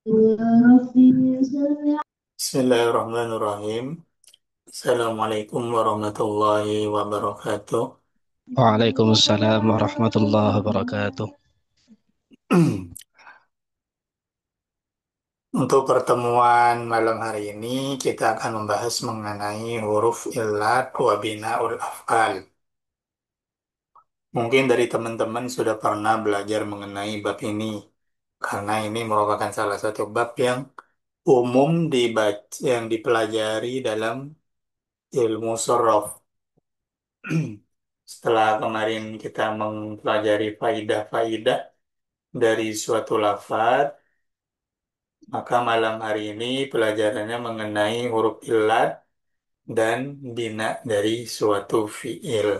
Bismillahirrahmanirrahim. Assalamualaikum warahmatullahi wabarakatuh. Waalaikumsalam warahmatullahi wabarakatuh. Untuk pertemuan malam hari ini, kita akan membahas mengenai huruf illat wa bina'ul af'al. Mungkin dari teman-teman sudah pernah belajar mengenai bab ini, karena ini merupakan salah satu bab yang umum dibaca, yang dipelajari dalam ilmu sorof. Setelah kemarin kita mempelajari faidah-faidah dari suatu lafaz, maka malam hari ini pelajarannya mengenai huruf illat dan bina dari suatu fiil.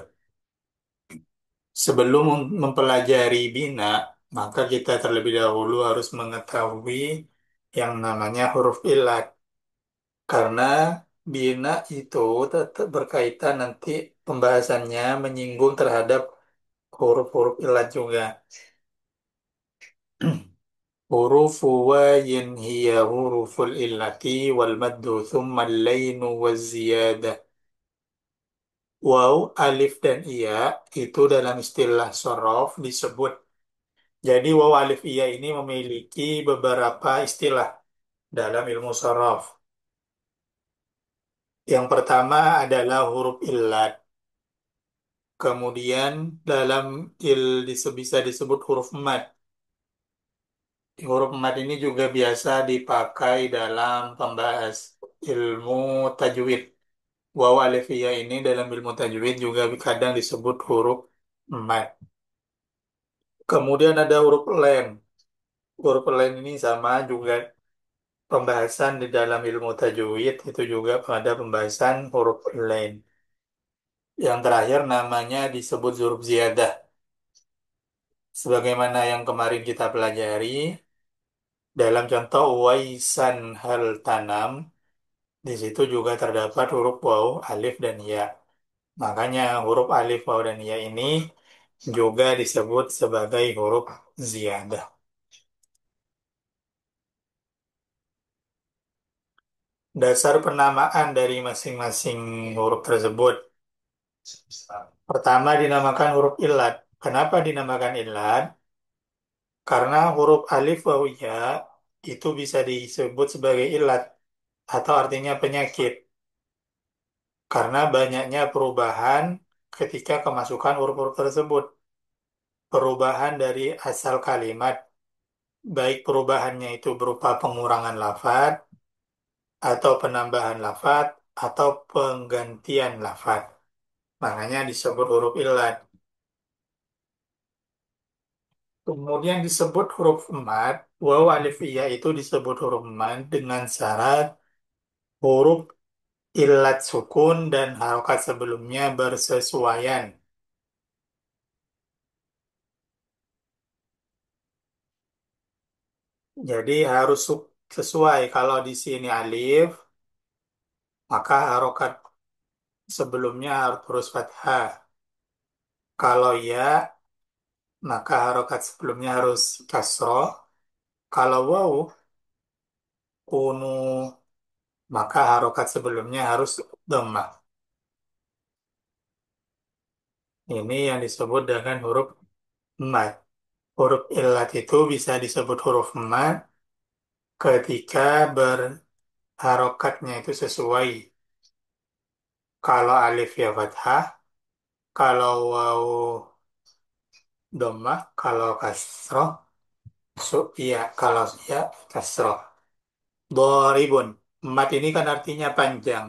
Sebelum mempelajari bina, maka kita terlebih dahulu harus mengetahui yang namanya huruf illat. Karena bina itu tetap berkaitan nanti pembahasannya menyinggung terhadap huruf-huruf illat juga. Hurufu wayin hiya huruful illati wal maddu thumma al-lainu waz ziyadah. Waw, alif dan iya itu dalam istilah sorof disebut. Jadi waw, alif, iya ini memiliki beberapa istilah dalam ilmu sorof. Yang pertama adalah huruf illat. Kemudian dalam bisa disebut huruf mad. Huruf mad ini juga biasa dipakai dalam pembahas ilmu tajwid. Waw, alif, iya ini dalam ilmu tajwid juga kadang disebut huruf mad. Kemudian ada huruf len. Huruf len ini sama juga pembahasan di dalam ilmu tajwid itu juga pada pembahasan huruf len. Yang terakhir namanya disebut huruf ziyadah. Sebagaimana yang kemarin kita pelajari dalam contoh waisan hal tanam, di situ juga terdapat huruf waw, alif dan ya. Makanya huruf alif, waw dan ya ini juga disebut sebagai huruf ziyadah. Dasar penamaan dari masing-masing huruf tersebut. Pertama dinamakan huruf illat. Kenapa dinamakan illat? Karena huruf alif waw ya itu bisa disebut sebagai illat atau artinya penyakit. Karena banyaknya perubahan ketika kemasukan huruf-huruf tersebut. Perubahan dari asal kalimat, baik perubahannya itu berupa pengurangan lafaz atau penambahan lafaz atau penggantian lafaz. Makanya disebut huruf illat. Kemudian disebut huruf mad, waw alif iya itu disebut huruf mad dengan syarat huruf illat sukun dan harokat sebelumnya bersesuaian. Jadi harus sesuai. Kalau di sini alif, maka harokat sebelumnya harus huruf fathah. Kalau ya, maka harokat sebelumnya harus kasroh. Kalau waw, kunu, maka harokat sebelumnya harus dhammah. Ini yang disebut dengan huruf mad. Huruf illat itu bisa disebut huruf mad ketika berharokatnya itu sesuai. Kalau alif ya fathah, kalau waw dhammah, kalau kasroh, iya, kalau ya kasroh. Doribun. Mat ini kan artinya panjang.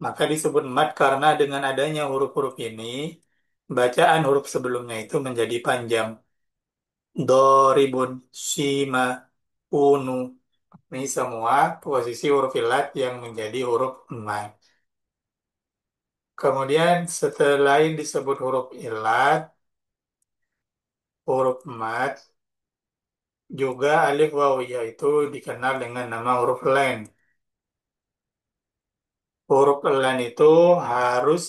Maka disebut mat karena dengan adanya huruf-huruf ini, bacaan huruf sebelumnya itu menjadi panjang. Doribun, shima, unu. Ini semua posisi huruf ilat yang menjadi huruf mat. Kemudian setelah disebut huruf ilat, huruf mat, juga alif waw yaitu dikenal dengan nama huruf len. Huruf len itu harus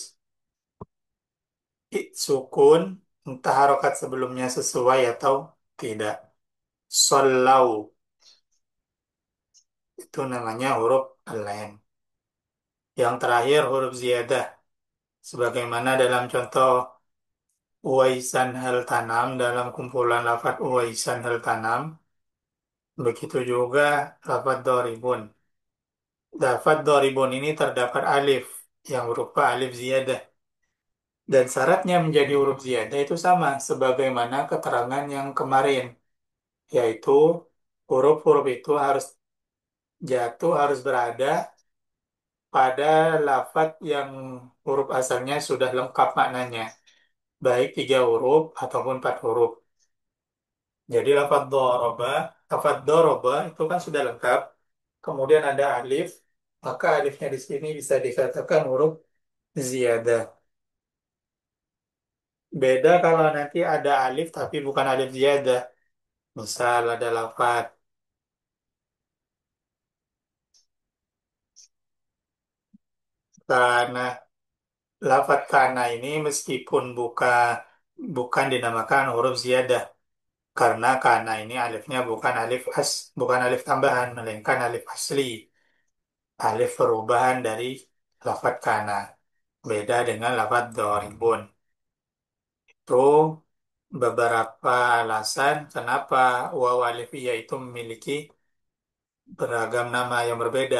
sukun, entah harokat sebelumnya sesuai atau tidak. Sallau. Itu namanya huruf len. Yang terakhir huruf ziyadah. Sebagaimana dalam contoh Uwaisan hal tanam dalam kumpulan lafaz Uwaisan hal tanam. Begitu juga lafaz doribun. Lafaz doribun ini terdapat alif yang berupa alif ziyadah. Dan syaratnya menjadi huruf ziyadah itu sama sebagaimana keterangan yang kemarin, yaitu huruf-huruf itu harus jatuh, harus berada pada lafaz yang huruf asalnya sudah lengkap maknanya, baik tiga huruf ataupun empat huruf. Jadi lafaz doroba itu kan sudah lengkap. Kemudian ada alif, maka alifnya di sini bisa dikatakan huruf ziyadah. Beda kalau nanti ada alif tapi bukan alif ziyadah. Misal ada lafaz karena lafaz kana ini meskipun bukan dinamakan huruf ziyadah karena kana ini alifnya bukan alif tambahan melainkan alif asli, alif perubahan dari lafaz kana. Beda dengan lafaz doribun. Itu beberapa alasan kenapa waw alifiyah itu memiliki beragam nama yang berbeda.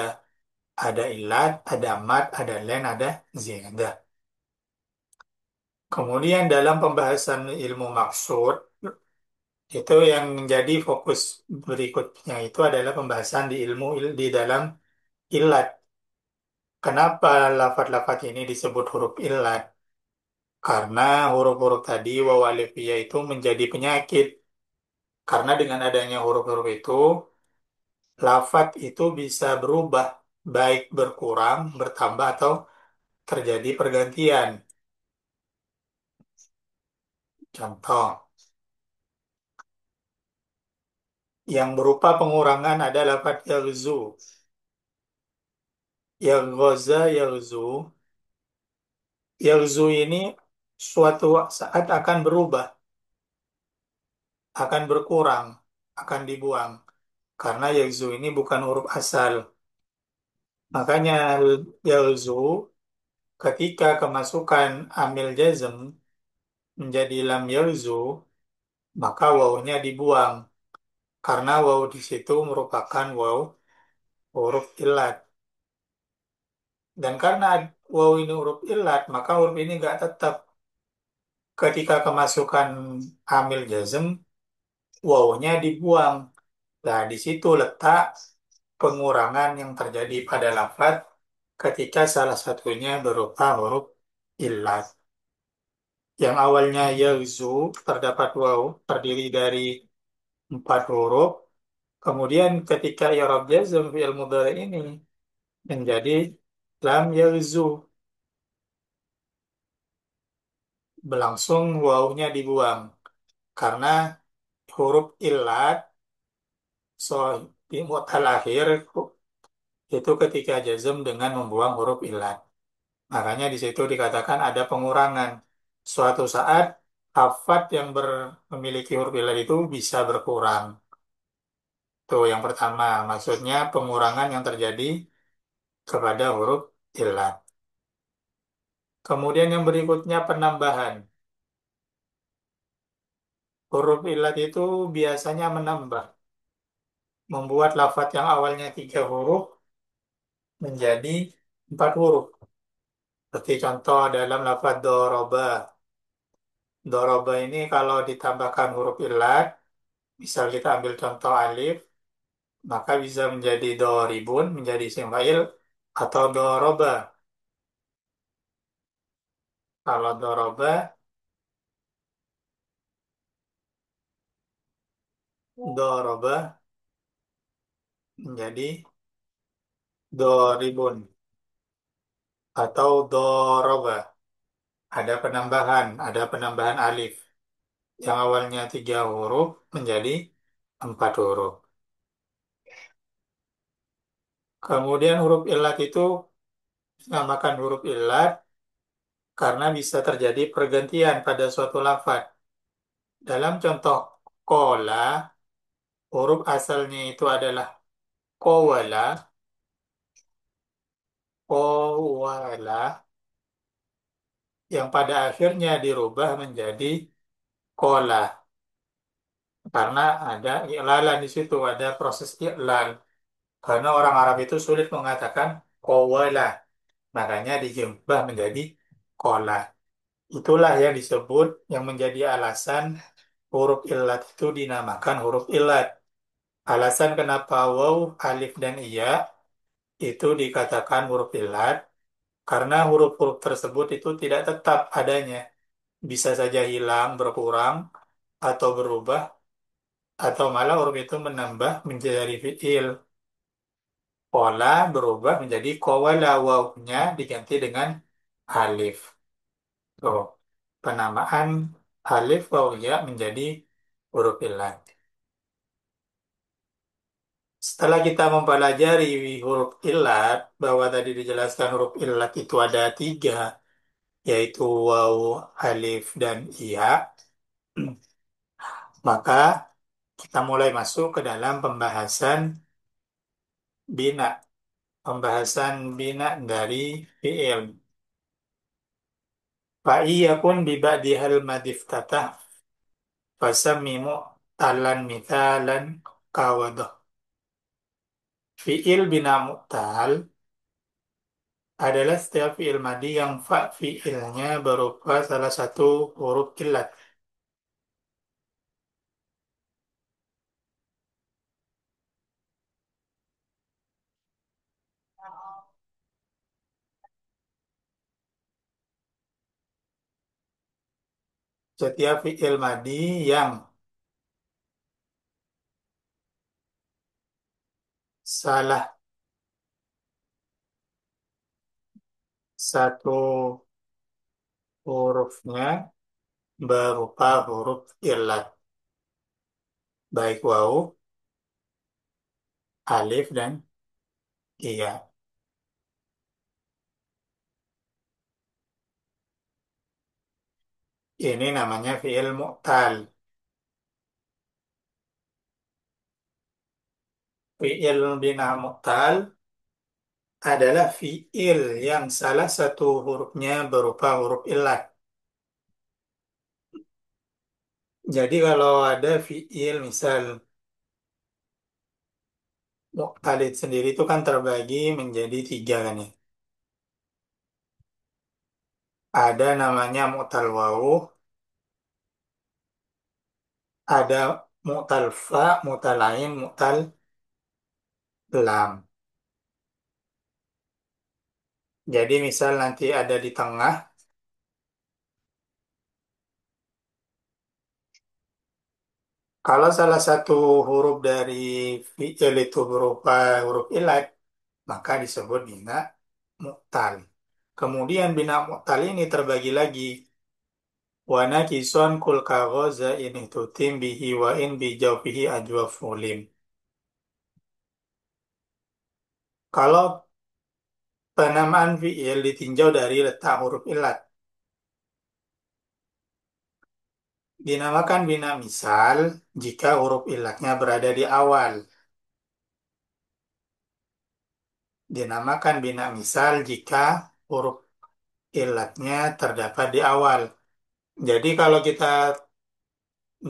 Ada ilat, ada mat, ada len, ada ziyadah. Kemudian dalam pembahasan ilmu maksud, itu yang menjadi fokus berikutnya itu adalah pembahasan di dalam ilat. Kenapa lafaz-lafaz ini disebut huruf ilat? Karena huruf-huruf tadi waw alifiyah itu menjadi penyakit. Karena dengan adanya huruf-huruf itu, lafaz itu bisa berubah, baik berkurang, bertambah, atau terjadi pergantian. Contoh, yang berupa pengurangan ada lafaz yaghzu. Yaghza, yaghzu. Yaghzu ini suatu saat akan berubah, akan berkurang, akan dibuang. Karena yaghzu ini bukan huruf asal. Makanya yaghzu ketika kemasukan amil jazm menjadi lam yaghzu, maka wawunya dibuang. Karena waw di situ merupakan waw huruf ilat. Dan karena waw ini huruf ilat, maka huruf ini nggak tetap. Ketika kemasukan amil jazm, wawunya dibuang. Nah, di situ letak pengurangan yang terjadi pada lafaz ketika salah satunya berupa huruf ilat. Yang awalnya yaghzu, terdapat waw, terdiri dari empat huruf. Kemudian ketika i'rab jazm fi'il mudhari ini menjadi lam yaghzu, berlangsung wawunya dibuang. Karena huruf ilat, so, di mu'tal akhir, itu ketika jazm dengan membuang huruf ilat. Makanya di situ dikatakan ada pengurangan. Suatu saat hafat yang memiliki huruf ilat itu bisa berkurang. Itu yang pertama, maksudnya pengurangan yang terjadi kepada huruf ilat. Kemudian yang berikutnya penambahan. Huruf ilat itu biasanya menambah, membuat lafaz yang awalnya tiga huruf menjadi empat huruf. Seperti contoh dalam lafaz doroba. Doroba ini kalau ditambahkan huruf ilat, misal kita ambil contoh alif, maka bisa menjadi doribun, menjadi isim fa'il, atau doroba. Kalau doroba, doroba menjadi doribun, atau doroba. Ada penambahan alif. Yang awalnya tiga huruf menjadi empat huruf. Kemudian huruf ilat itu dinamakan huruf ilat karena bisa terjadi pergantian pada suatu lafaz. Dalam contoh kola, huruf asalnya itu adalah Qawala, qawala, yang pada akhirnya dirubah menjadi kola. Karena ada i'lalan di situ, ada proses i'lal. Karena orang Arab itu sulit mengatakan qawala. Makanya dijubah menjadi kola. Itulah yang disebut yang menjadi alasan huruf illat itu dinamakan huruf illat. Alasan kenapa waw, alif, dan iya itu dikatakan huruf illat karena huruf-huruf tersebut itu tidak tetap adanya. Bisa saja hilang, berkurang, atau berubah, atau malah huruf itu menambah menjadi fi'il. Pola berubah menjadi qawala, wawnya diganti dengan alif. Tuh, penamaan alif waw ya menjadi huruf illat. Setelah kita mempelajari huruf illat, bahwa tadi dijelaskan huruf illat itu ada tiga, yaitu waw, alif, dan iya, maka kita mulai masuk ke dalam pembahasan bina. Pembahasan bina dari fi'il. Fa'iyakun biba'dihal madiftatah fasamimu talan mithalan kawadah. Fi'il bina mu'tal adalah setiap fi'il madi yang fa fi'ilnya berupa salah satu huruf illat. Setiap fi'il madi yang salah satu hurufnya berupa huruf illat, baik waw, alif, dan iya. Ini namanya fi'il mu'tal. Fi'il bina mu'tal adalah fi'il yang salah satu hurufnya berupa huruf illat. Jadi kalau ada fi'il misal mu'talid sendiri itu kan terbagi menjadi tiga kan ya. Ada namanya mu'tal waw, ada mu'tal fa, mu'tal ain, mu'tal lam. Jadi misal nanti ada di tengah, kalau salah satu huruf dari fi'il itu berupa huruf illat, maka disebut bina mu'tal. Kemudian bina mu'tal ini terbagi lagi. Wa nakison kul kaghoza ini tutim bihi wa in bijaufihi ajwa fulim. Kalau penamaan fi'il ditinjau dari letak huruf illat, dinamakan bina misal jika huruf illatnya berada di awal. Dinamakan bina misal jika huruf illatnya terdapat di awal. Jadi kalau kita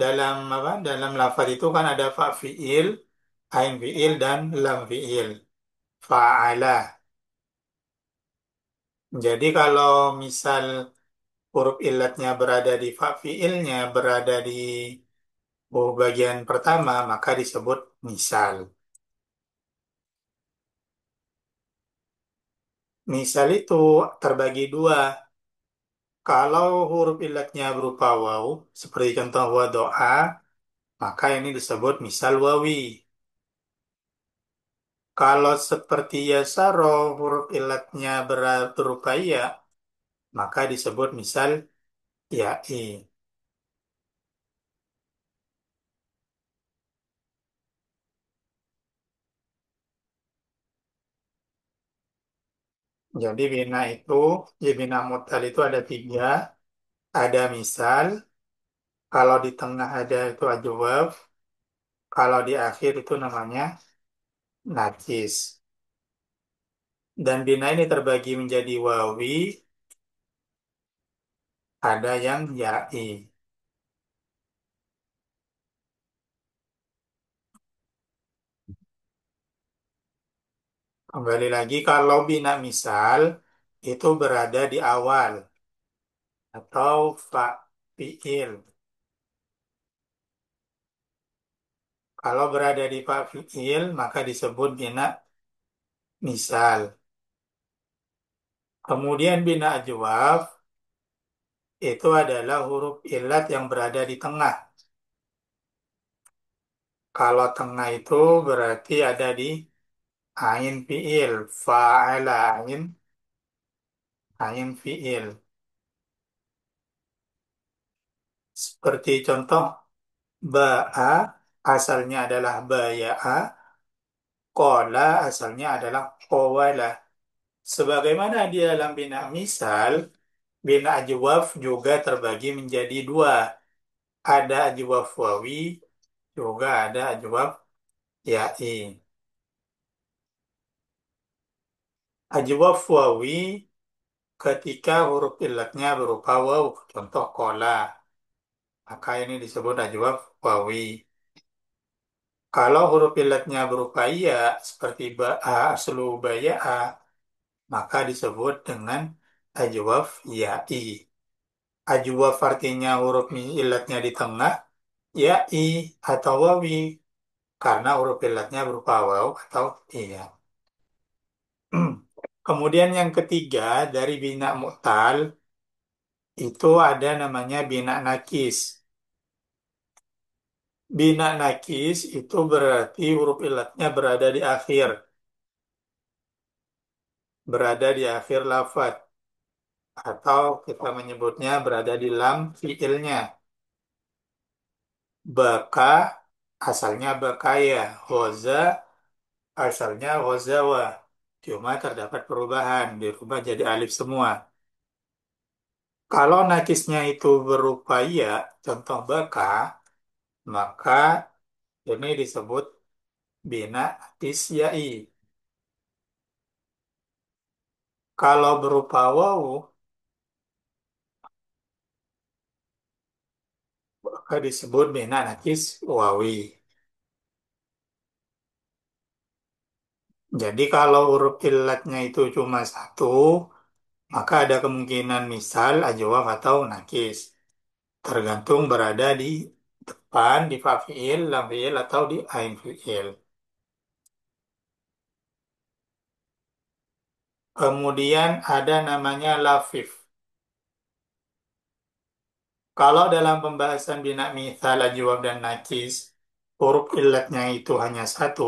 dalam apa? Dalam lafaz itu kan ada fa fi'il, ain fi'il, dan lam fi'il. Fa'ala. Jadi kalau misal huruf illatnya berada di fa fi'ilnya berada di bagian pertama maka disebut misal. Misal itu terbagi dua. Kalau huruf illatnya berupa waw, seperti contoh wa doa, maka ini disebut misal wawi. Kalau seperti yasaro, huruf illatnya berupa ya, maka disebut misal yai. Jadi bina itu, ya bina mutal itu ada tiga. Ada misal, kalau di tengah ada itu ajwaf, kalau di akhir itu namanya najis. Dan bina ini terbagi menjadi wawi, ada yang ya'i. Kembali lagi, kalau bina misal itu berada di awal atau fi'il. Kalau berada di fi'il, maka disebut bina misal. Kemudian bina ajwaf itu adalah huruf ilat yang berada di tengah. Kalau tengah itu berarti ada di ain fi'il, fa'ala ain fi'il. Seperti contoh ba'a asalnya adalah baya'a, kola asalnya adalah qawala. Sebagaimana di dalam bina misal, bina ajwaf juga terbagi menjadi dua. Ada ajwaf wawi, juga ada ajwaf ya'i. Ajwaf wawi ketika huruf ilatnya berupa waw, contoh kola, maka ini disebut ajwaf wawi. Kalau huruf ilatnya berupa iya, seperti ba'a, aslu baya'a, maka disebut dengan ajwaf ya'i. Ajwaf artinya huruf ilatnya di tengah, ya'i atau wawi, karena huruf ilatnya berupa waw atau iya. Kemudian yang ketiga dari bina mu'tal, itu ada namanya bina nakis. Bina nakis itu berarti huruf ilatnya berada di akhir lafaz, atau kita menyebutnya berada di lam fiilnya. Baka asalnya bakaya, hoza asalnya hozawa. Cuma terdapat perubahan, dirubah jadi alif semua. Kalau nakisnya itu berupa ya, contoh baka, maka ini disebut bina nakis yai. Kalau berupa wawu, maka disebut bina nakis wawi. Jadi kalau huruf ilatnya itu cuma satu, maka ada kemungkinan misal ajwaf atau nakis. Tergantung berada di depan, di fa fiil, lam fiil, atau di ain fiil. Kemudian ada namanya lafif. Kalau dalam pembahasan bina mithal, ajwaf, dan nakis, huruf ilatnya itu hanya satu.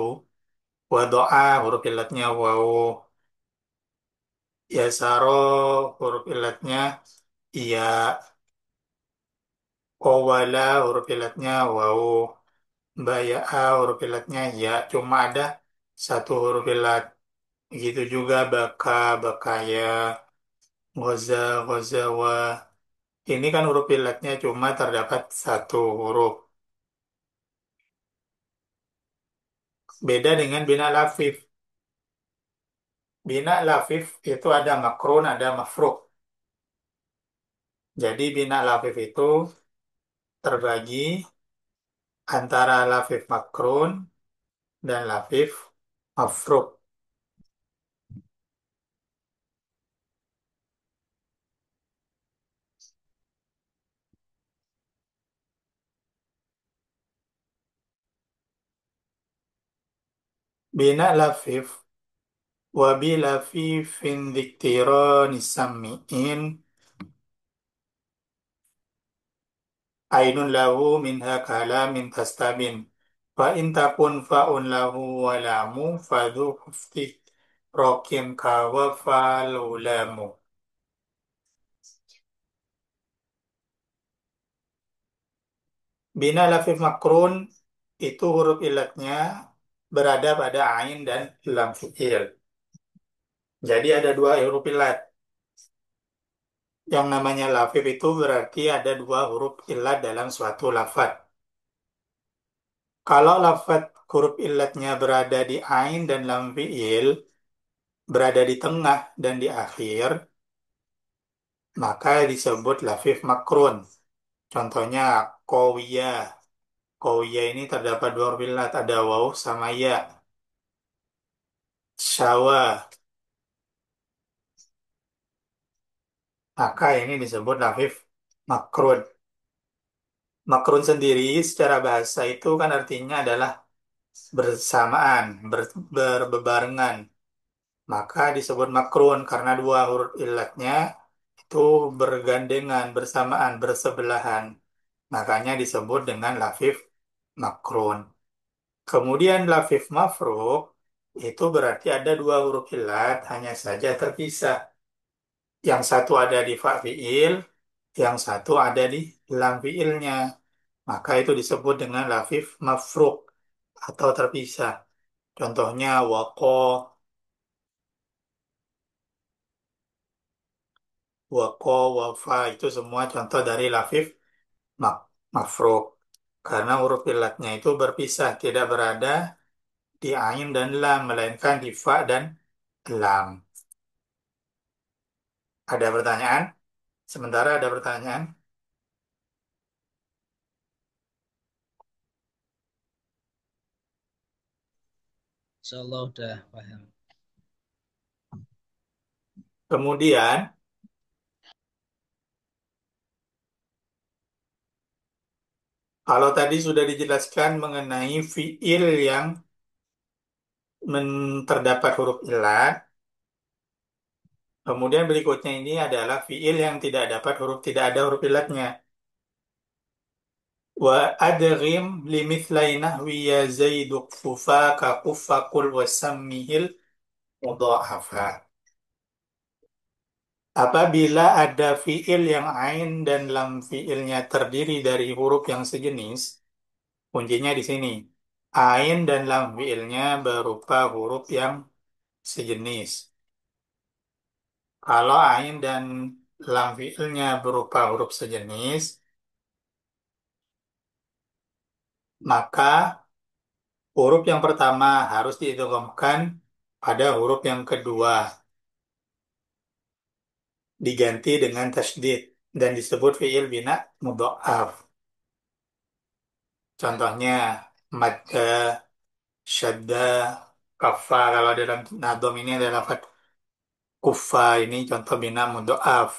Wado'a, huruf ilatnya waw. Yasaro, huruf ilatnya iya. Qawala, huruf ilatnya waw. Baya'a, huruf ilatnya ya. Cuma ada satu huruf ilat. Begitu juga baka, bakaya, goza, gozawa. Ini kan huruf ilatnya cuma terdapat satu huruf. Beda dengan bina lafif. Bina lafif itu ada makrun, ada mafruk. Jadi bina lafif itu terbagi antara lafif makrun dan lafif mafruk. Bina lafif wabi lafifin diktironi sammi'in ainun lahu minha kalamin tastabin. Fa in takun fa'un lahu walamu fadhu hufti rokim kawa falulamu. Bina lafif makrun itu huruf ilatnya berada pada ain dan lam fiil. Jadi ada dua huruf ilat. Yang namanya lafif itu berarti ada dua huruf ilat dalam suatu lafaz. Kalau lafadz huruf illatnya berada di ain dan lam fiil, berada di tengah dan di akhir, maka disebut lafif makrun. Contohnya kowiyah. Kowiyah ini terdapat dua huruf illat, ada waw sama ya. Syawa, maka ini disebut lafif makrun. Makrun sendiri secara bahasa itu kan artinya adalah bersamaan, berbarengan. Maka disebut makrun karena dua huruf illatnya itu bergandengan, bersamaan, bersebelahan. Makanya disebut dengan lafif makrun. Kemudian lafif mafruk itu berarti ada dua huruf illat hanya saja terpisah. Yang satu ada di fa fiil, yang satu ada di lam fiilnya. Maka itu disebut dengan lafif mafruk atau terpisah. Contohnya wako, wafa itu semua contoh dari lafif mak- mafruk. Karena huruf illatnya itu berpisah, tidak berada di ain dan lam, melainkan di fa dan lam. Ada pertanyaan? Sementara ada pertanyaan. Insyaallah udah paham. Kemudian, kalau tadi sudah dijelaskan mengenai fiil yang terdapat huruf illat, kemudian berikutnya ini adalah fiil yang tidak ada huruf illatnya. Wa adghim limithlai nahwi ya zaidu kufaka kuffa qul wasammihil mudha'afa. Apabila ada fiil yang ain dan lam fiilnya terdiri dari huruf yang sejenis, kuncinya di sini. Ain dan lam fiilnya berupa huruf yang sejenis. Kalau ain dan lam fiilnya berupa huruf sejenis, maka huruf yang pertama harus diidghamkan pada huruf yang kedua, diganti dengan tasydid dan disebut fiil bina mudha'af. Contohnya madda, syadda, kaffa. Kalau dalam nadom ini adalah lafaz kuffa, ini contoh bina mudha'af.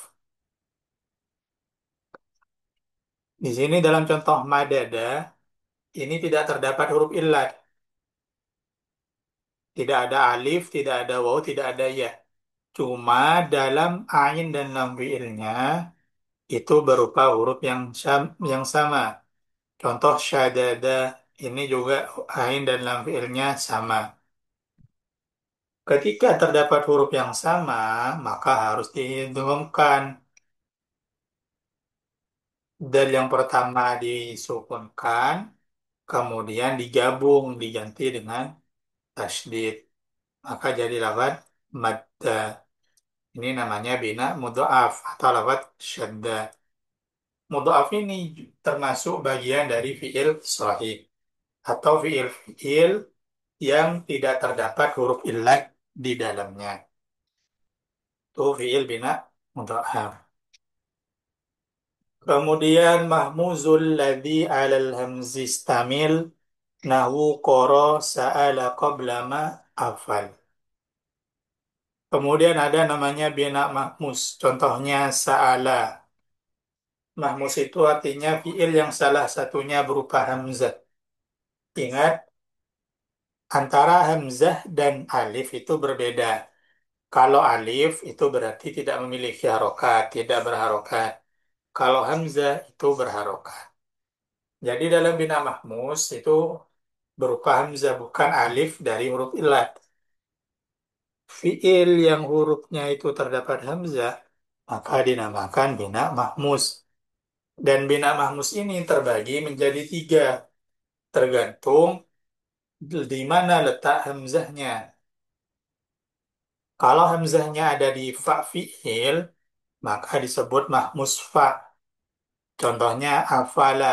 Di sini dalam contoh madada ini tidak terdapat huruf illat, tidak ada alif, tidak ada waw, tidak ada ya. Cuma dalam ain dan lam fiilnya itu berupa huruf yang sama. Contoh syadada ini juga ain dan lam fiilnya sama. Ketika terdapat huruf yang sama, maka harus diidghamkan. Dan yang pertama disukunkan, kemudian digabung, diganti dengan tasydid. Maka jadi lafaz madda. Ini namanya bina mudha'af atau lafaz syadda. Mudha'af ini termasuk bagian dari fiil sahih atau fiil-fiil yang tidak terdapat huruf illat di dalamnya. Itu fiil bina mudha'af. Kemudian mahmuzul ladzi 'alal hamzi istamil nahwu qara sa'ala qabla ma afal. Kemudian ada namanya bina mahmus. Contohnya sa'ala. Mahmus itu artinya fiil yang salah satunya berupa hamzah. Ingat, antara hamzah dan alif itu berbeda. Kalau alif itu berarti tidak memiliki harokat, tidak berharokat. Kalau hamzah itu berharokat. Jadi dalam bina mahmus itu berupa hamzah, bukan alif dari huruf illat. Fiil yang hurufnya itu terdapat hamzah, maka dinamakan bina mahmus. Dan bina mahmus ini terbagi menjadi tiga, tergantung di mana letak hamzahnya. Kalau hamzahnya ada di fa fiil, maka disebut mahmus fa. Contohnya afala.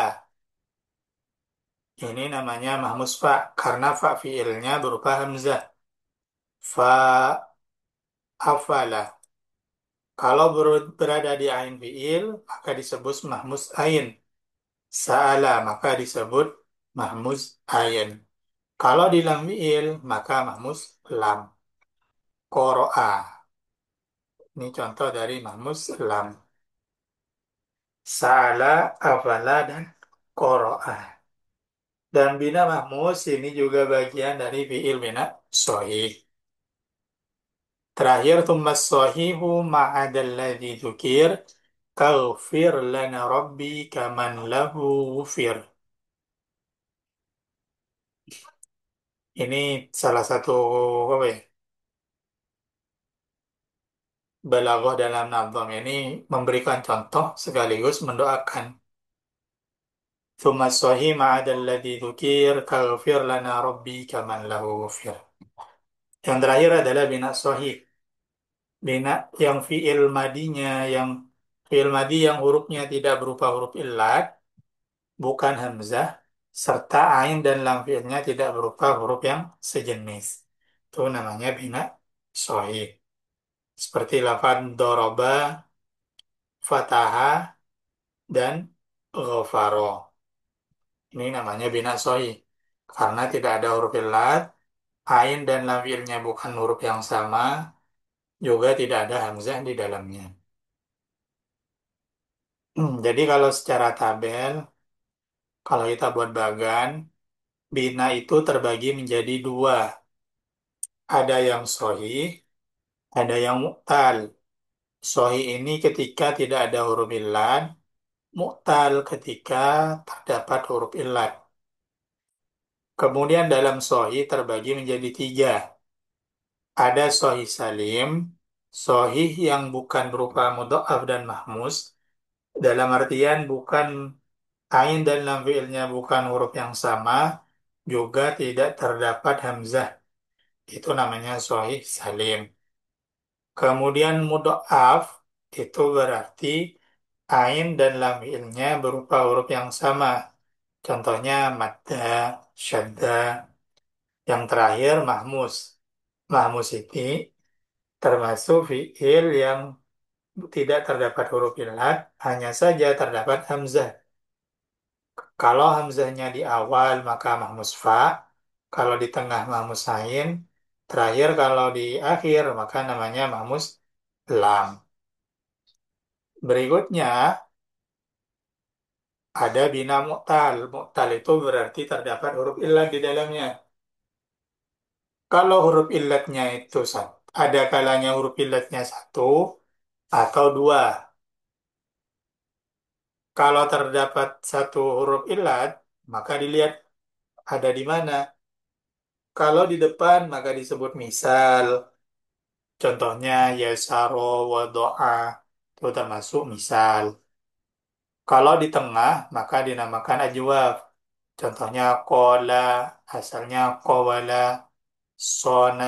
Ini namanya mahmus fa karena fa fiilnya berupa hamzah. Fa afala. Kalau berada di ain fiil, maka disebut mahmus ain. Sa'ala, maka disebut mahmus ain. Kalau di lam fiil, maka mahmus lam. Qoro'a. Ini contoh dari mahmus lam. Sa'ala, afala, dan qoro'a. Dan bina mahmus ini juga bagian dari fiil bina sohih. Terakhir, thumma sohihu ma'adalladzi dzukir taghfir lana rabbi kaman lahu ghufir. Ini salah satu apa ya, balaghah dalam nazam ini memberikan contoh sekaligus mendoakan. Thumma sahih ma'adalladzi dzukir taghfir lana rabbi kaman lahu ghufir. Yang terakhir adalah bina sahih. Bina yang fiil madinya, yang fiil madi yang hurufnya tidak berupa huruf illat, bukan hamzah, serta ain dan lam fiilnya tidak berupa huruf yang sejenis. Itu namanya bina sahih. Seperti lafaz doroba, fataha, dan ghafaro. Ini namanya bina sahih. Karena tidak ada huruf illat, ain dan lam fiilnya bukan huruf yang sama, juga tidak ada hamzah di dalamnya. Jadi kalau secara tabel, kalau kita buat bagan, bina itu terbagi menjadi dua. Ada yang sohih, ada yang mu'tal. Sohih ini ketika tidak ada huruf illat, mu'tal ketika terdapat huruf illat. Kemudian dalam sohih terbagi menjadi tiga. Ada sohih salim, sohih yang bukan berupa mudha'af dan mahmus, dalam artian bukan ain dan lam fiilnya bukan huruf yang sama, juga tidak terdapat hamzah. Itu namanya sahih salim. Kemudian mudha'af itu berarti ain dan lam fiilnya berupa huruf yang sama. Contohnya madda, syadda. Yang terakhir mahmus. Mahmus ini termasuk fiil yang tidak terdapat huruf illat, hanya saja terdapat hamzah. Kalau hamzahnya di awal maka mahmus fa, kalau di tengah mahmus ain, terakhir kalau di akhir maka namanya mahmus lam. Berikutnya ada bina mu'tal. Mu'tal itu berarti terdapat huruf illat di dalamnya. Kalau huruf illatnya itu satu, ada kalanya huruf illatnya satu atau dua. Kalau terdapat satu huruf illat, maka dilihat ada di mana. Kalau di depan maka disebut misal. Contohnya yasaro wa doa itu termasuk misal. Kalau di tengah maka dinamakan ajwaf. Contohnya kola asalnya kowala, sona,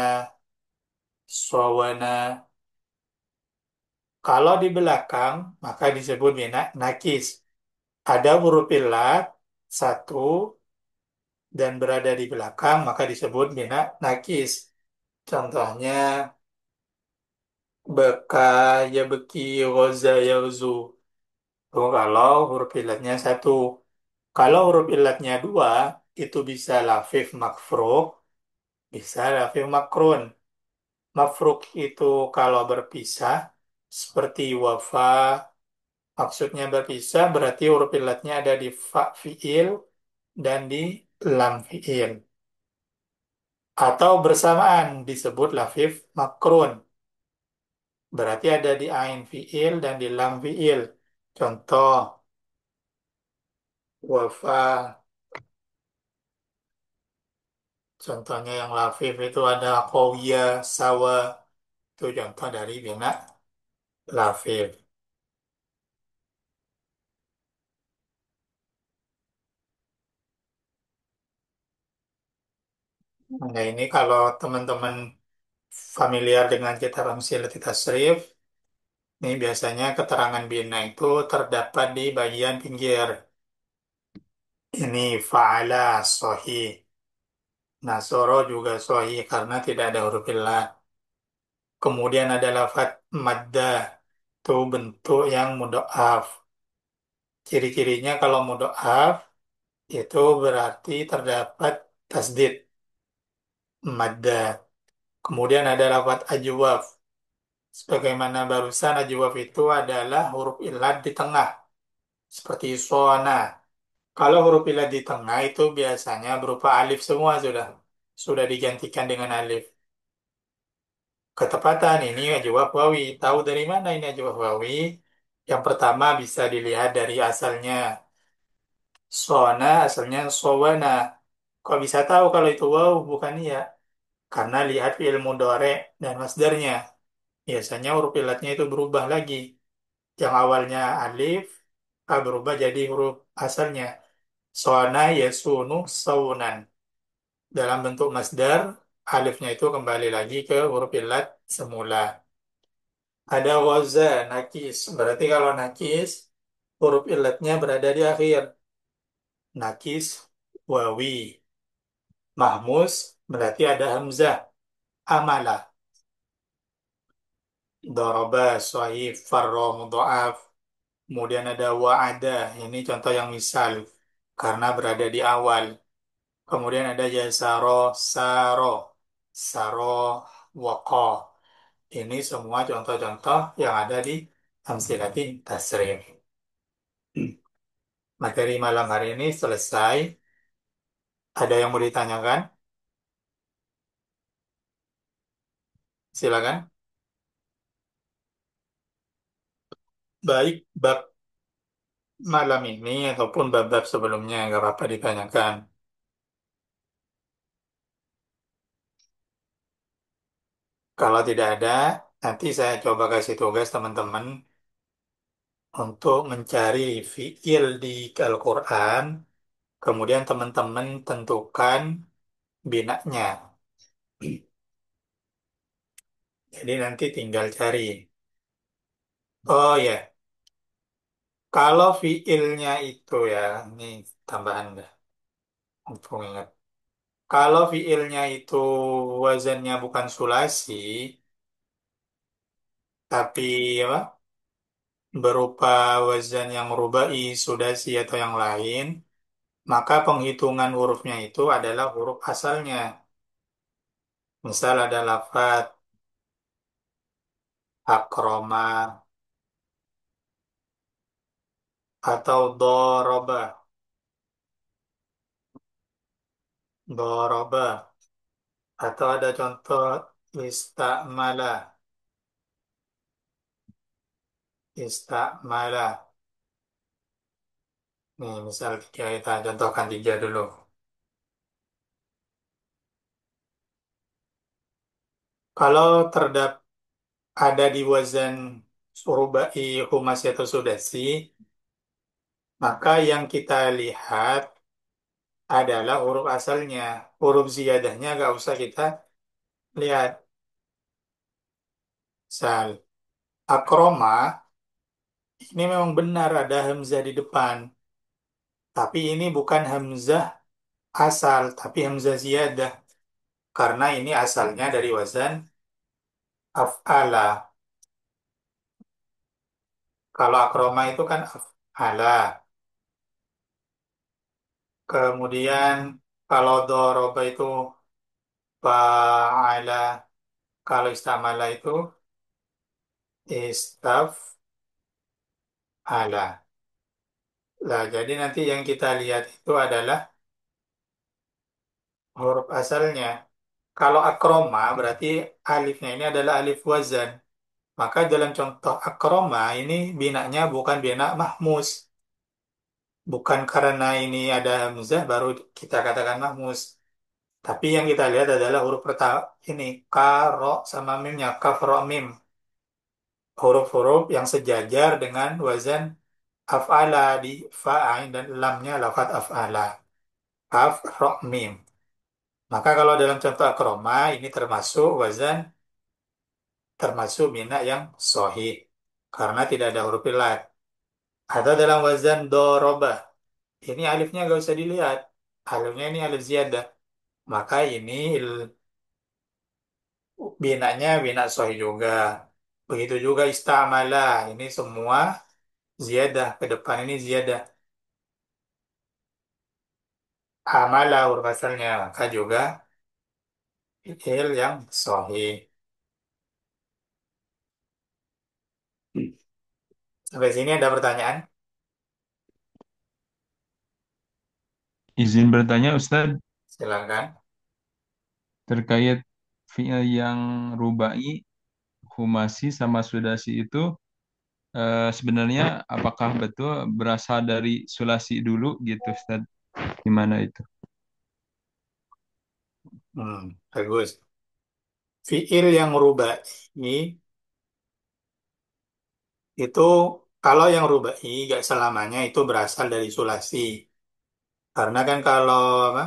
sawana. Kalau di belakang maka disebut bina nakis. Ada huruf illat satu dan berada di belakang maka disebut bina nakis. Contohnya beka ya beki roza ya Oh, kalau huruf illatnya satu. Kalau huruf illatnya dua, itu bisa lafif makfruk, bisa lafif makrun. Mafruk itu kalau berpisah, seperti wafa, maksudnya berpisah berarti huruf illatnya ada di fa fiil dan di lam fiil. Atau bersamaan disebut lafif makrun, berarti ada di ain fiil dan di lam fiil. Contoh, wafa. Contohnya yang lafif itu ada qawiyya, sawa. Itu contoh dari bina lafif. Nah ini kalau teman-teman familiar dengan kitab Amsilatul Tasrif, ini biasanya keterangan bina itu terdapat di bagian pinggir. Ini fa'ala sahih. Nasoro juga sahih karena tidak ada huruf illah. Kemudian ada lafadz madda. Itu bentuk yang mudha'af. Ciri-cirinya kalau mudha'af itu berarti terdapat tasdid madda. Kemudian ada lafadz ajwaf. Sebagaimana barusan ajwaf itu adalah huruf illat di tengah. Seperti sona. Kalau huruf illat di tengah itu biasanya berupa alif semua sudah. Sudah digantikan dengan alif. Ketepatan ini ajwaf wawi. Tahu dari mana ini ajwaf wawi? Yang pertama bisa dilihat dari asalnya. Sona asalnya sowana. Kok bisa tahu kalau itu waw bukan iya? Karena lihat fi'il mudhari dan masdarnya. Biasanya huruf illatnya itu berubah lagi. Yang awalnya alif berubah jadi huruf asalnya. Sona yasunu saunan. Dalam bentuk masdar, alifnya itu kembali lagi ke huruf illat semula. Ada waza, nakis. Berarti kalau nakis, huruf illatnya berada di akhir. Nakis, wawi. Mahmus, berarti ada hamzah. Amala. Doroba, sohib, farro, mudha'af. Kemudian ada wa'ada. Ini contoh yang misal. Karena berada di awal. Kemudian ada jasaro, saro. Saro, wako. Ini semua contoh-contoh yang ada di amsilati tasrif. Materi malam hari ini selesai. Ada yang mau ditanyakan? Silakan. Baik bab malam ini ataupun bab-bab sebelumnya, nggak apa-apa ditanyakan. Kalau tidak ada, nanti saya coba kasih tugas teman-teman untuk mencari fiil di Al-Quran. Kemudian teman-teman tentukan binanya. Jadi nanti tinggal cari. Oh ya, kalau fiilnya itu ya, ini tambahan dah. Mumpung ingat. Kalau fiilnya itu wazannya bukan sulasi, tapi apa? Berupa wazan yang rubai, sudasi atau yang lain, maka penghitungan hurufnya itu adalah huruf asalnya. Misal ada lafaz akroma atau doroba, doroba, atau ada contoh istakmala, istakmala. Nih, misal tiga kita contohkan tiga dulu. Kalau terdapat ada di wazan rubai, humasi atau sudasi, maka yang kita lihat adalah huruf asalnya. Huruf ziyadahnya nggak usah kita lihat. Misal, akroma, ini memang benar ada hamzah di depan. Tapi ini bukan hamzah asal, tapi hamzah ziyadah. Karena ini asalnya dari wazan af'ala. Kalau akroma itu kan af'ala. Kemudian kalau doroba itu fa'ala. Kalau istamala itu istaf'ala. Nah, jadi nanti yang kita lihat itu adalah huruf asalnya. Kalau akroma berarti alifnya ini adalah alif wazan. Maka dalam contoh akroma ini binanya bukan bina mahmus. Bukan karena ini ada hamzah baru kita katakan mahmus. Tapi yang kita lihat adalah huruf pertama ini ka, ro, sama mimnya. Kaf, ro, mim. Huruf-huruf yang sejajar dengan wazan af'ala di fa'ain dan lamnya lafat af'ala. Kaf, ro, mim. Maka kalau dalam contoh akroma ini termasuk wazan termasuk bina yang sohih karena tidak ada huruf illat. Atau dalam wazan doroba. Ini alifnya gak usah dilihat. Alifnya ini alif ziyadah. Maka ini binanya bina sahih juga. Begitu juga istamala. Ini semua ziyadah. Ke depan ini ziyadah. Amala huruf asalnya. Maka juga fi'il yang sahih. Sampai sini ada pertanyaan? Izin bertanya Ustadz, Silakan. terkait fi'il yang rubai, humasi sama sudasi itu sebenarnya apakah betul berasal dari sulasi dulu gitu Ustadz? Gimana itu? Bagus. Fi'il yang rubah ini itu kalau yang rubai gak selamanya itu berasal dari sulasi. Karena kan apa,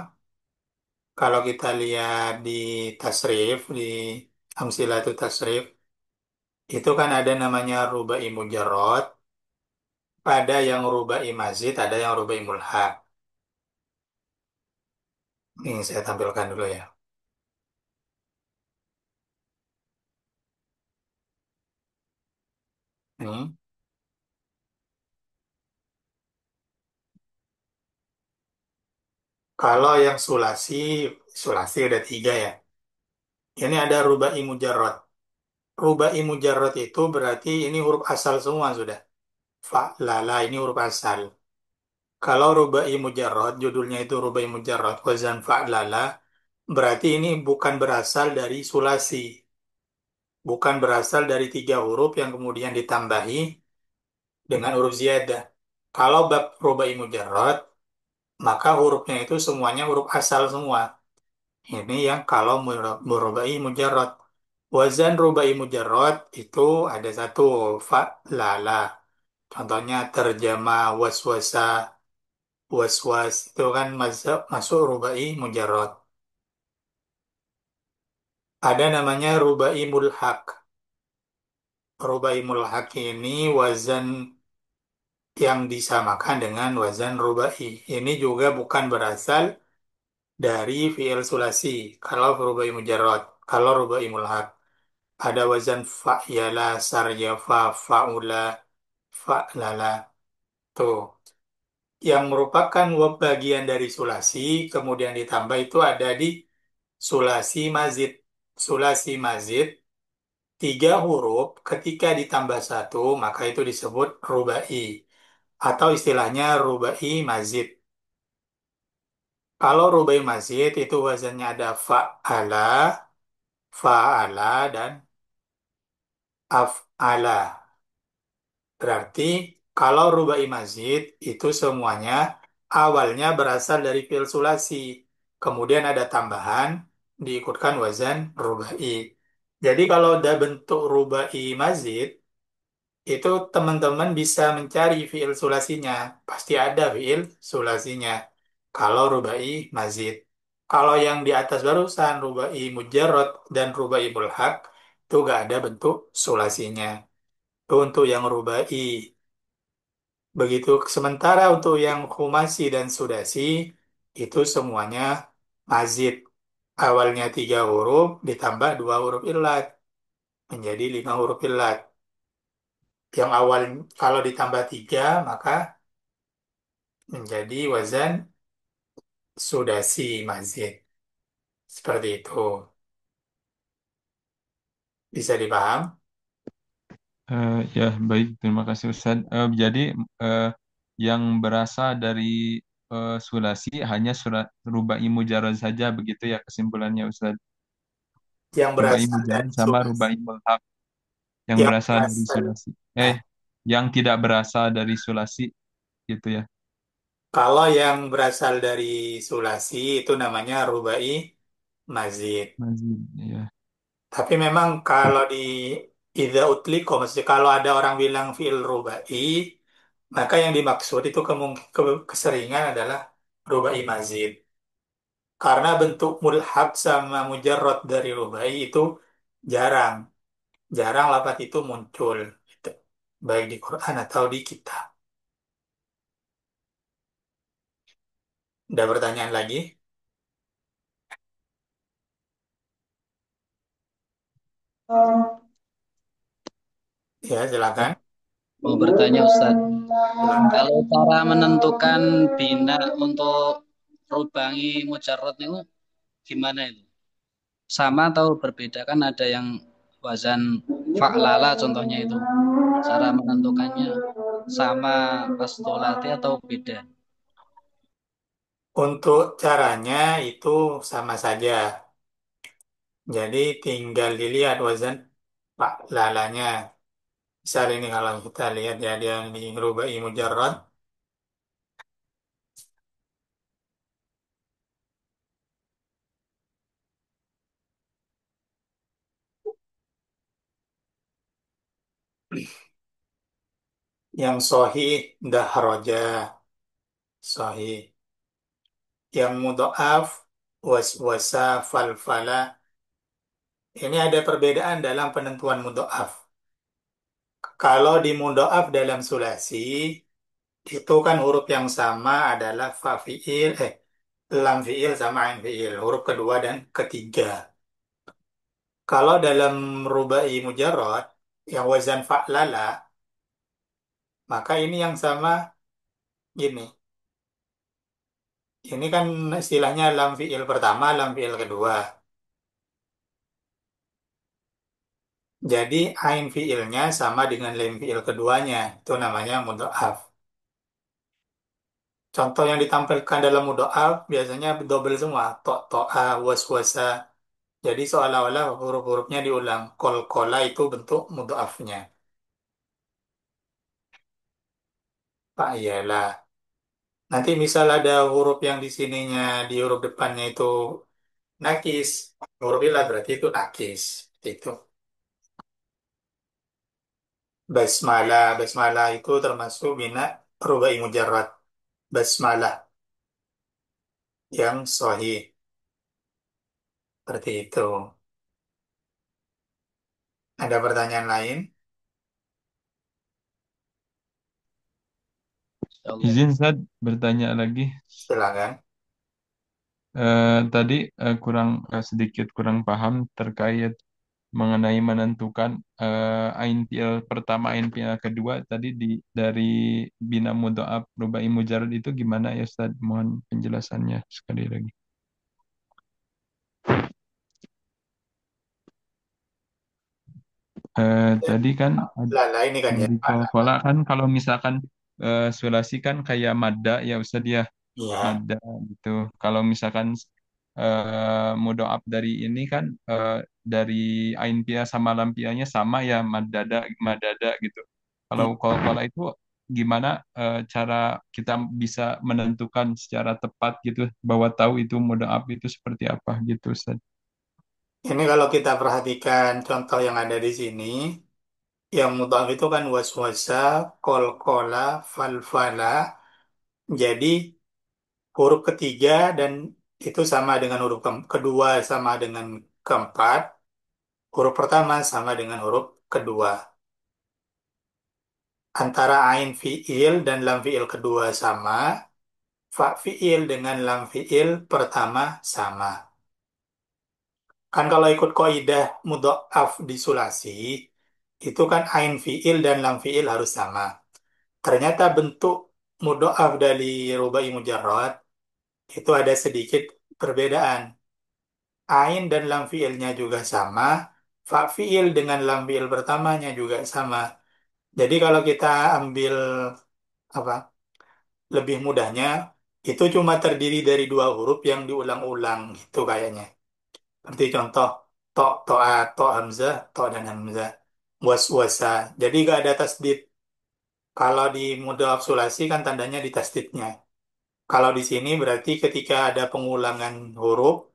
kalau kita lihat di tasrif, di amsilah itu tasrif, itu kan ada namanya rubai mujarrad, ada yang rubai mazid, ada yang rubai mulhaq. Ini saya tampilkan dulu ya. Ini. Kalau yang sulasi, sulasi ada tiga ya. Ini ada rubai mujarrad. Rubai mujarrad itu berarti ini huruf asal semua sudah. Fa, la, la ini huruf asal. Kalau rubai mujarrad, judulnya itu rubai mujarrad, wazan fa'lala, berarti ini bukan berasal dari sulasi, bukan berasal dari tiga huruf yang kemudian ditambahi dengan huruf ziyadah. Kalau bab rubai mujarrad, maka hurufnya itu semuanya huruf asal semua. Ini yang kalau rubai mujarrad. Wazan rubai mujarrad itu ada satu, fa'lala. Contohnya terjemah waswasa, was-was itu kan masuk masuk rubai mujarrad. Ada namanya rubai mulhaq. Rubai mulhaq ini wazan yang disamakan dengan wazan rubai. Ini juga bukan berasal dari fi'il sulasi. Kalau rubai mujarrad, kalau rubai mulhaq ada wazan fa'yala, saryafa, fa'ula, fa'lala. Tuh. Yang merupakan bagian dari sulasi, kemudian ditambah itu ada di sulasi mazid. Sulasi mazid, tiga huruf ketika ditambah satu, maka itu disebut rubai. Atau istilahnya rubai mazid. Kalau rubai mazid itu wazannya ada fa'ala, fa'ala, dan af'ala. Berarti kalau rubai mazid itu semuanya awalnya berasal dari fi'il sulasi. Kemudian ada tambahan diikutkan wazan rubai. Jadi kalau ada bentuk rubai mazid, itu teman-teman bisa mencari fi'il sulasinya. Pasti ada fi'il sulasinya. Kalau rubai mazid. Kalau yang di atas barusan rubai mujarrad dan rubai mulhaq itu gak ada bentuk sulasinya. Itu untuk yang rubai. Begitu sementara untuk yang khumasi dan sudasi itu semuanya mazid. Awalnya tiga huruf ditambah dua huruf illat menjadi lima huruf illat. Yang awal kalau ditambah tiga maka menjadi wazan sudasi mazid. Seperti itu. Bisa dipaham? Ya, baik. Terima kasih Ustadz. Jadi eh, yang berasal dari sulasi hanya surat rubai mujarrad saja begitu ya kesimpulannya Ustadz. Yang Rubai berasal mujarrad dari sama sulasi. rubai mulhaq yang Yang berasal dari berasal. sulasi. Nah, Yang tidak berasal dari sulasi gitu ya. kalau yang berasal dari sulasi itu namanya rubai mazid. Mazid, ya. Tapi memang kalau di idza utliko, maksudnya kalau ada orang bilang fi'il rubai, maka yang dimaksud itu keseringan adalah rubai mazid. Karena bentuk mulhaq sama mujarrad dari rubai itu jarang. Jarang lafaz itu muncul. Gitu. Baik di Quran atau di kitab. Ada pertanyaan lagi? Ya, silakan. Mau bertanya Ustaz, Silakan. kalau cara menentukan bina untuk rubangi mujarrad itu gimana itu? Sama atau berbeda? Kan ada yang wazan fa'lala contohnya itu. Cara menentukannya sama pastolati atau beda? Untuk caranya itu sama saja. Jadi tinggal dilihat wazan pak lalanya. Misal ini kalau kita lihat ya dia di rubai mujarrad yang sahih dahroja sahih. Yang mudhaf waswasa falfala. Ini ada perbedaan dalam penentuan mudhaf. Kalau di mudhaf dalam sulasi itu kan huruf yang sama adalah fa fiil lam fiil sama ain fiil, huruf kedua dan ketiga. Kalau dalam rubai mujarrad yang wazan fa'lala, maka ini yang sama gini. Ini kan istilahnya lam fiil pertama, lam fiil kedua. Jadi ain fiilnya sama dengan lam fiil keduanya. Itu namanya mudhaf. Contoh yang ditampilkan dalam mudhaf biasanya double semua. Tok, to'a, was, wasa. Jadi seolah-olah huruf-hurufnya diulang. Kol, kola itu bentuk mudhafnya. Pak, iyalah. Nanti misal ada huruf yang di sininya, di huruf depannya itu nakis. Huruf ilah berarti itu nakis. Seperti itu. Basmalah. Basmalah itu termasuk bina rubai mujarrad. Basmalah yang sahih. Seperti itu. Ada pertanyaan lain? Insyaallah. Izin Ustaz bertanya lagi. Silakan. Tadi sedikit kurang paham terkait mengenai menentukan ain fiil pertama, ain fiil kedua tadi dari bina mudhaf rubai mujarrad itu gimana ya Ustaz? Mohon penjelasannya sekali lagi. Tadi kan Lala ini kan ya. dari kol-kola kan kalau misalkan sulasi kan kayak madda ya Ustaz ya, Iya. madda gitu. Kalau misalkan mudhoaf dari ini kan dari ain pia sama lam pianya sama ya madada gitu. Kalau kol-kola itu gimana cara kita bisa menentukan secara tepat gitu bahwa tahu itu mudhoaf itu seperti apa gitu Ustaz. Ini kalau kita perhatikan contoh yang ada di sini, yang mudhaf itu kan waswasa, kolkola, falfala. Jadi huruf ketiga dan itu sama dengan huruf kedua sama dengan keempat. Huruf pertama sama dengan huruf kedua. Antara ain fiil dan lam fiil kedua sama, fa fiil dengan lam fiil pertama sama. Kan kalau ikut kaidah mudhaf di sulasi, itu kan ain fiil dan lam fiil harus sama. Ternyata bentuk mudhaf dari rubai mujarrad itu ada sedikit perbedaan. Ain dan lam fiilnya juga sama, fa fiil dengan lam fiil pertamanya juga sama. Jadi kalau kita ambil apa lebih mudahnya, itu cuma terdiri dari dua huruf yang diulang-ulang gitu kayaknya. Seperti contoh, to'a, to hamzah, to dan hamzah. Was-wasa. Jadi gak ada tasdid. Kalau di mudhaf sulasi kan tandanya di tasdidnya. Kalau di sini berarti ketika ada pengulangan huruf,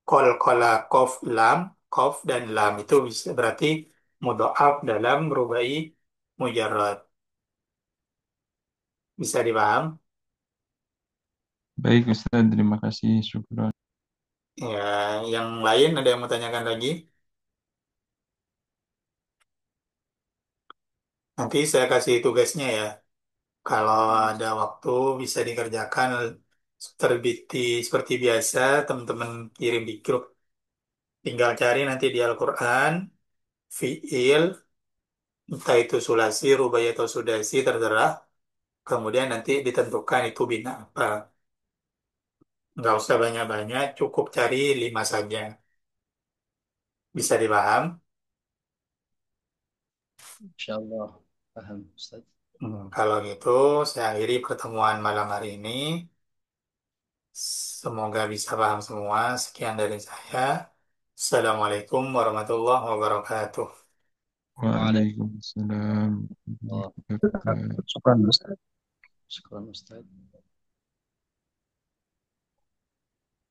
kol, kola, kof, lam, kof, dan lam. Itu bisa berarti mudhaf dalam rubai mujarrad. Bisa dipaham? Baik Ustaz, terima kasih. Syukron. Ya, yang lain ada yang mau tanyakan lagi? Nanti saya kasih tugasnya ya. Kalau ada waktu bisa dikerjakan terbit seperti biasa, teman-teman kirim di grup. Tinggal cari nanti di Al-Quran, fiil, entah itu sulasi, rubai atau sudasi, terserah. Kemudian nanti ditentukan itu bina apa. Nggak usah banyak-banyak, cukup cari 5 saja. Bisa dipaham? Insyaallah paham Ustaz. Kalau gitu, saya akhiri pertemuan malam hari ini. Semoga bisa paham semua. Sekian dari saya. Assalamualaikum warahmatullahi wabarakatuh. Waalaikumsalam Waalaikumsalam. warahmatullahi wabarakatuh. Syukran Ustaz. Syukran Ustaz.